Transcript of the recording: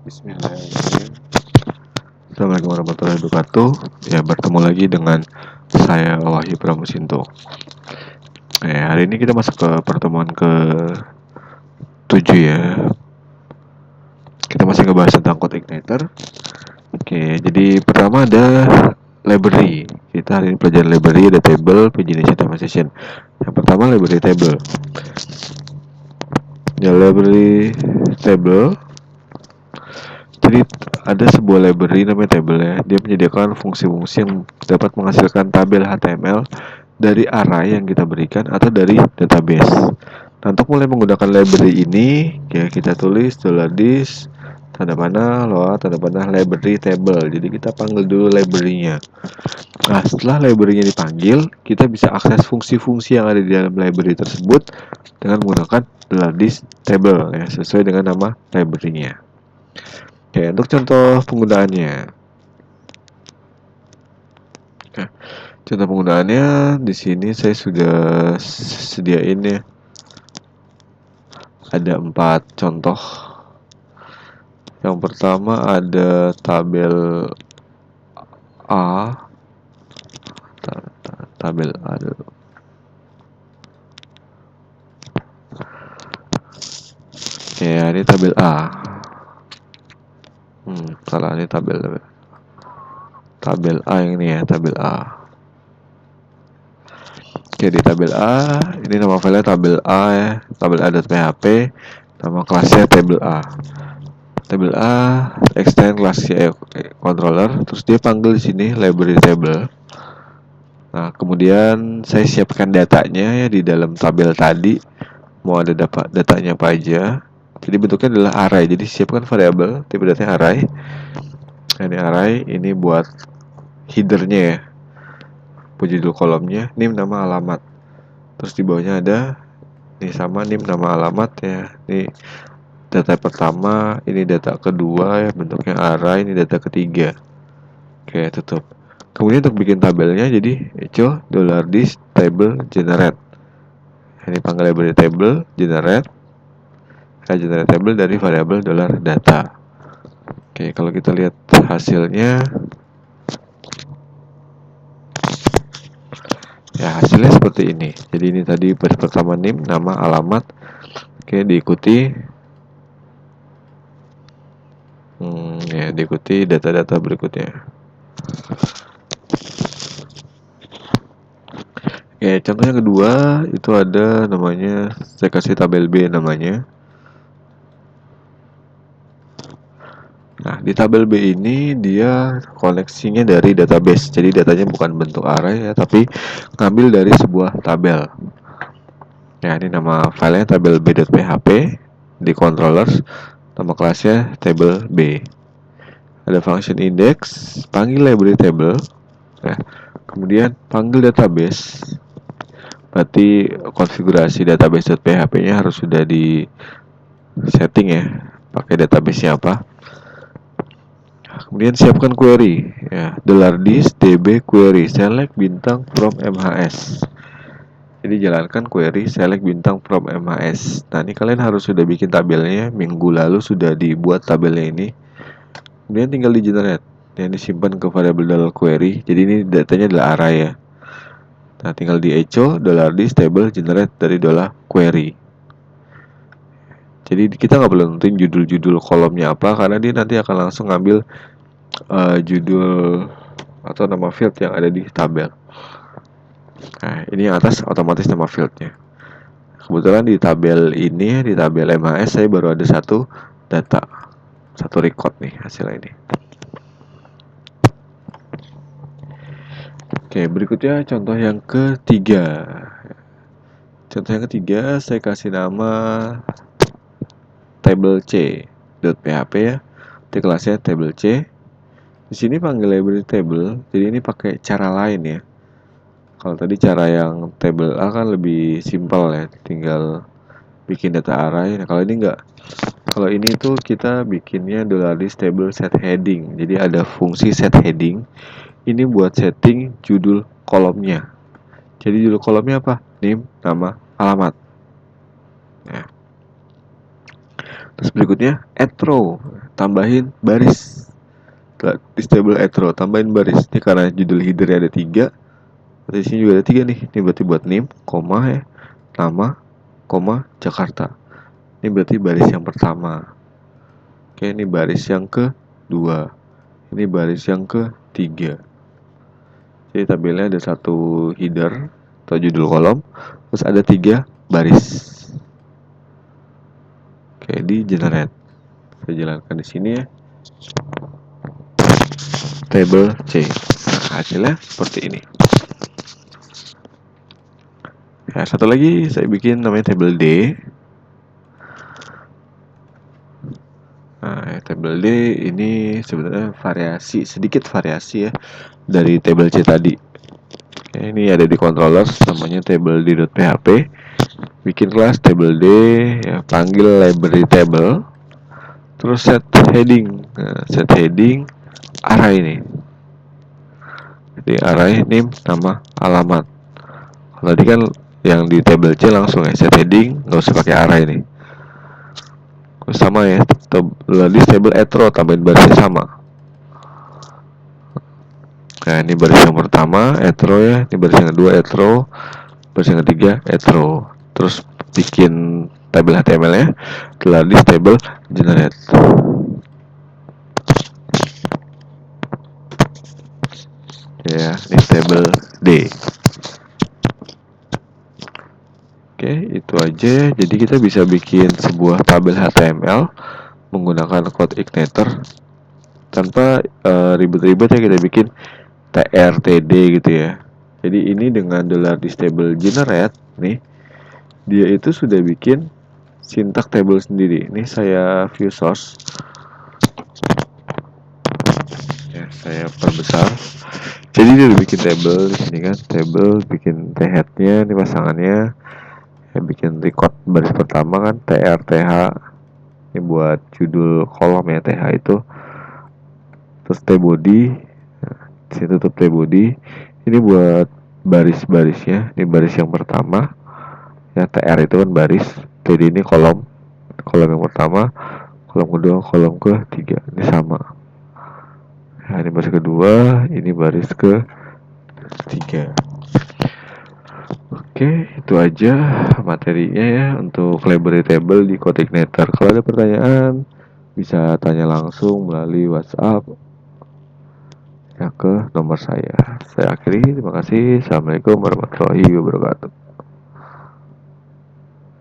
Bismillahirrahmanirrahim. Assalamualaikum warahmatullahi wabarakatuh. Ya, bertemu lagi dengan saya Wahyu Pramusinto. Hari ini kita masuk ke pertemuan ke 7 ya. Kita masih ngebahas tentang Code Igniter. Jadi pertama ada library. Kita hari ini pelajaran library, ada table, pagination, sama session. Yang pertama library table. Ya, library table. Jadi ada sebuah library namanya table ya. Dia menyediakan fungsi-fungsi yang dapat menghasilkan tabel HTML dari array yang kita berikan atau dari database. Nah, untuk mulai menggunakan library ini, ya kita tulis $this tanda panah load tanda panah library table. Jadi kita panggil dulu library-nya. Nah, setelah library-nya dipanggil, kita bisa akses fungsi-fungsi yang ada di dalam library tersebut dengan menggunakan $this table ya, sesuai dengan nama library-nya. Untuk contoh penggunaannya. Contoh penggunaannya di sini saya sudah sediain ya. Ada 4 contoh. Yang pertama ada tabel A. Tabel A dulu. Ini tabel A. Salah, ini tabel A yang ini ya, tabel A. Di tabel A, ini nama filenya tabel A ya, tabel A.php, nama kelasnya tabel A. Tabel A extend kelasnya controller, terus dia panggil di sini library table. Nah, kemudian saya siapkan datanya ya di dalam tabel tadi. Mau ada datanya apa aja. Jadi bentuknya adalah array. Jadi siapkan variabel tipe datanya array. Ini array, ini buat headernya ya, judul kolomnya, name nama alamat. Terus di bawahnya ada ini sama name nama alamat ya. Ini data pertama, ini data kedua ya, bentuknya array, ini data ketiga. Tutup. Kemudian untuk bikin tabelnya, jadi echo $this table generate. Ini panggil library table generate. Generate table dari variabel $data. Kalau kita lihat hasilnya, ya hasilnya seperti ini. Jadi ini tadi baris pertama name, nama, alamat. Diikuti diikuti data-data berikutnya. Contohnya kedua itu ada namanya, saya kasih tabel B namanya. Nah, di tabel B ini dia koneksinya dari database. Jadi datanya bukan bentuk array ya, tapi ngambil dari sebuah tabel. Ini nama filenya tabel b.php, di controllers, nama kelasnya table B. Ada function index, panggil library table, kemudian panggil database. Berarti konfigurasi database.php-nya harus sudah di setting ya, pakai database-nya apa. Kemudian siapkan query ya, $this db query select bintang from MHS. Jadi jalankan query select bintang from MHS. Nah, ini kalian harus sudah bikin tabelnya, minggu lalu sudah dibuat tabelnya ini. Kemudian tinggal di generate. Yang disimpan ke variabel $query. Jadi ini datanya adalah array ya. Nah, tinggal di echo $this table generate dari $query. Jadi kita nggak perlu nentuin judul-judul kolomnya apa, karena dia nanti akan langsung ngambil judul atau nama field yang ada di tabel. Nah, ini atas otomatis nama fieldnya. Kebetulan di tabel ini, di tabel MHS saya baru ada satu data, satu record nih hasil ini. Berikutnya contoh yang ketiga. Contoh yang ketiga saya kasih nama table C.php ya. Di kelasnya table C. Di sini panggil library table. Jadi ini pakai cara lain ya. Kalau tadi cara yang table A kan lebih simpel ya, tinggal bikin data array. Nah, kalau ini enggak. Kalau ini tuh kita bikinnya $this table set heading. Jadi ada fungsi set heading. Ini buat setting judul kolomnya. Jadi judul kolomnya apa? Name, nama, alamat. Terus berikutnya add row. tambahin baris. Di table add row tambahin baris. Ini karena judul header ada 3, berarti sini juga ada 3 nih. Ini berarti buat name, koma ya, nama, koma, Jakarta. Ini berarti baris yang pertama. Oke, ini baris yang kedua. Ini baris yang ketiga. Jadi tabelnya ada 1 header atau judul kolom, terus ada 3 baris. Oke, di generate. Saya jalankan di sini ya. Table C. Nah, hasilnya seperti ini. Ya, satu lagi saya bikin namanya table D. Nah, table D ini sebenarnya sedikit variasi ya dari table C tadi. Oke, ini ada di controller namanya table D.php. Bikin kelas table D, ya, panggil library table, terus set heading. Nah, set heading array ini. Jadi array name, nama, alamat. Kalau tadi kan yang di table C langsung ya set heading, nggak usah pakai array nih. Sama ya, di table add row tambahin barisnya sama. Nah, ini baris yang pertama add row ya, ini baris yang kedua add row, baris yang ketiga add row. Terus bikin tabel HTML ya, di table generate. Ya, ini table D. Oke, itu aja. Jadi kita bisa bikin sebuah tabel HTML menggunakan code igniter tanpa ribet-ribet ya, kita bikin trtd gitu ya. Jadi ini dengan $table generate nih, dia itu sudah bikin syntax table sendiri. Ini saya view source. Ya, saya perbesar. Jadi dia udah bikin table di sini kan, table, bikin head-nya, ini pasangannya. Ya, bikin record baris pertama kan, th. Ini buat judul kolom ya, th itu. Terus t-body, nah, saya tutup t-body. Ini buat baris-barisnya. Ini baris yang pertama. Ya, tr itu kan baris. Td ini kolom yang pertama, kolom kedua, kolom ketiga. Ini sama. Nah, ini baris kedua, ini baris ketiga. Oke, itu aja materinya ya untuk library table di CodeIgniter. Kalau ada pertanyaan, bisa tanya langsung melalui WhatsApp ya ke nomor saya. Saya akhiri, terima kasih. Assalamualaikum warahmatullahi wabarakatuh.